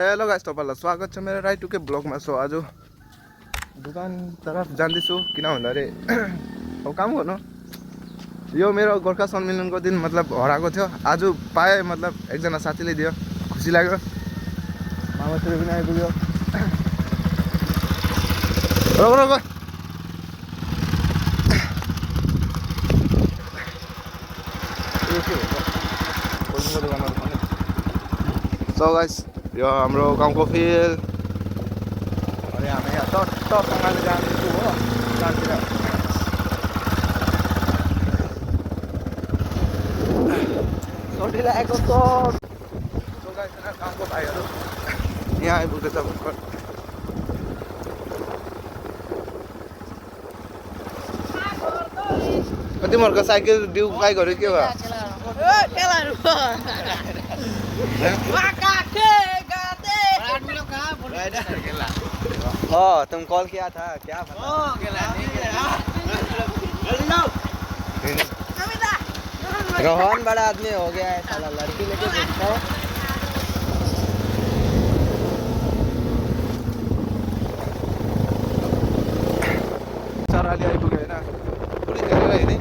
Hello guys तपाईहरुलाई स्वागत छ मेरो राइट टुके ब्लगमा। सो आज दुकान तरफ जाँदैछु किन भन्दाखेरि अब काम गर्नु यो मेरो गोर्खा सम्मेलनको दिन मतलब हराएको थियो। आज पाएँ मतलब एकजना साथीले दियो, खुसी लाग्यो। मामातिर पनि आइपुग्यो। रोक रोक सो गाइस यो हाम्रो गाउँको फिल्ड अनि हामी यहाँ टपसँगले जाँदैछु हो कामतिर। सोटी लागेको सो गाइस गाउँको भाइहरू यहाँ आइपुग्दैछ भर्खर। तिमीहरूको साइकल ड्यु बाइक गऱ्यो के भयो? तुम कॉल किया था क्या रोहन बड़ा आदमी हो गया है साला, लड़की लेके घूमता है। आइपुग्यो होइन पुलिस हेरेर हिँडेँ।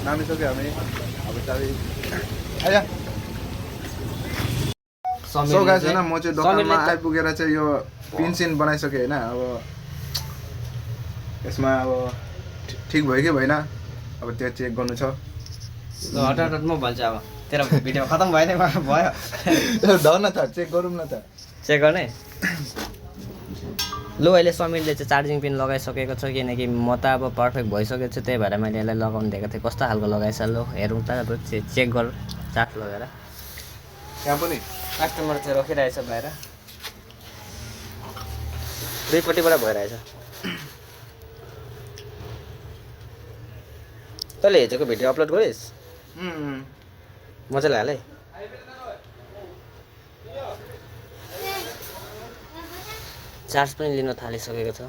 नामिसक्यो हामी अब चाबी आया। सो गाइस हैन म चाहिँ दोकानमा आइपुगेर चाहिँ यो पिन सिन बनाइसके हैन। अब यसमा अब ठीक भयो कि भएन अब त्यो चेक गर्नु छ। हटाट म भन्छु अब तेरो भिडियो खतम भयो नि भयो। धर न त चेक गरौँ न त। चेक गर्ने लु अहिले समीरले चाहिँ चार्जिङ पिन लगाइसकेको छ किनकि म त अब पर्फेक्ट भइसकेको छु, त्यही भएर मैले यसलाई लगाउनु दिएको थिएँ। कस्तो खालको लगाएछ लु हेरौँ त अब चेक गर चाट लगाएर। यहाँ पनि कस्टमर चाहिँ रोकिरहेछ बाहिर, दुईपट्टिबाट भइरहेछ। तैँले हिजोको भिडियो अपलोड गरिस्? मजाले हाल है। चार्ज पनि लिन थालिसकेको छ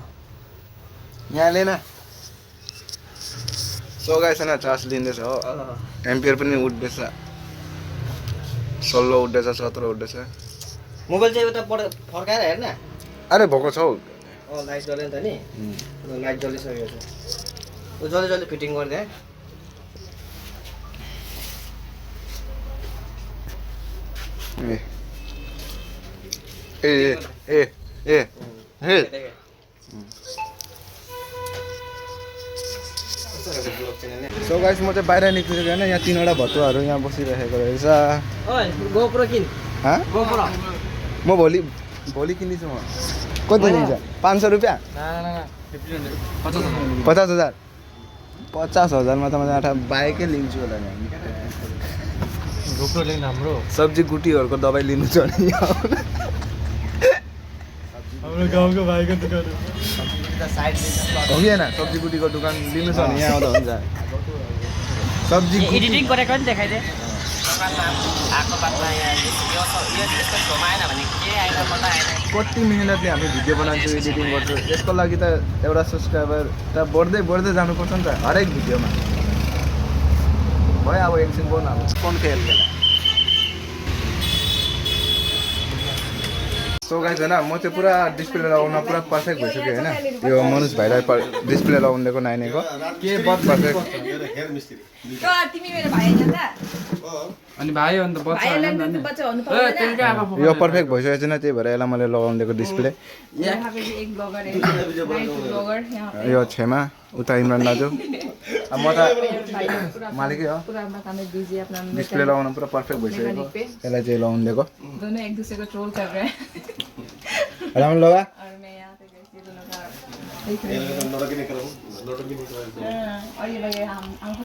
यहाँ लिन। सो गाइस हैन चार्ज लिँदैछ हो। एम्पियर पनि उठ्दैछ, 16 उठ्दैछ, 17 उठ्दैछ। मोबाइल चाहिँ उता फर्काएर हेर्न। अरे भएको छ हौ। लाइट जल्यो नि त नि, लाइट जलिसकेको छ। जल्दी जल्दी फिटिङ गरिदिए। ए ए ए हे सो गाइस म चाहिँ बाहिर निक्लिसकेको होइन। यहाँ 3वटा भतुवाहरू यहाँ बसिरहेको रहेछ। गोप्रो किन गोप्रो म भोलि किन्दैछु। म कति लिन्छ? 500 रुपियाँ? 50,000। 50,000मा त म बाइकै लिन्छु होला नि। गोप्रो लिनु हाम्रो सब्जी गुटीहरूको दबाई लिनु छ नि हाम्रो गाउँको भाइको दुकान हो कि होइन? सब्जी गुटीको दोकान लिनु छ नि यहाँ आउँदा हुन्छ। सब्जी एडिटिङ गरेको नि देखाइदे। कति मिहिनेतले हामी भिडियो बनाउँछौँ, एडिटिङ गर्छौँ। यसको लागि त एउटा सब्सक्राइबर त बढ्दै जानुपर्छ नि त हरेक भिडियोमा। भयो अब एकछिन बोल्नु अब फोन खेल। सो गाइस हैन म चाहिँ पुरा डिस्प्ले लगाउन पुरा पर्फेक्ट भइसक्यो हैन। यो मनुज भाइलाई डिस्प्ले लगाउनु दिएको नानीको के पर्फेक्ट। तिमी मेरो भाइ हैन त? अनि भाइ हो नि त बच्चा हैन नि। यो पर्फेक्ट भइसकेको छैन, त्यही भएर यसलाई मैले लगाउनु दिएको डिस्प्ले। यो छेमा उता इमरान दाजु, अब म त मालिकै हो। डिस्प्ले लगाउन पुरा पर्फेक्ट भइसकेको, यसलाई चाहिँ लगाउनु दिएको। दोनों एक दूसरे को ट्रोल कर रहे हैं। राम्रो लगा। और मैं यहाँ पे कैसे दोनों का देख रही हूँ। और ये लगे हम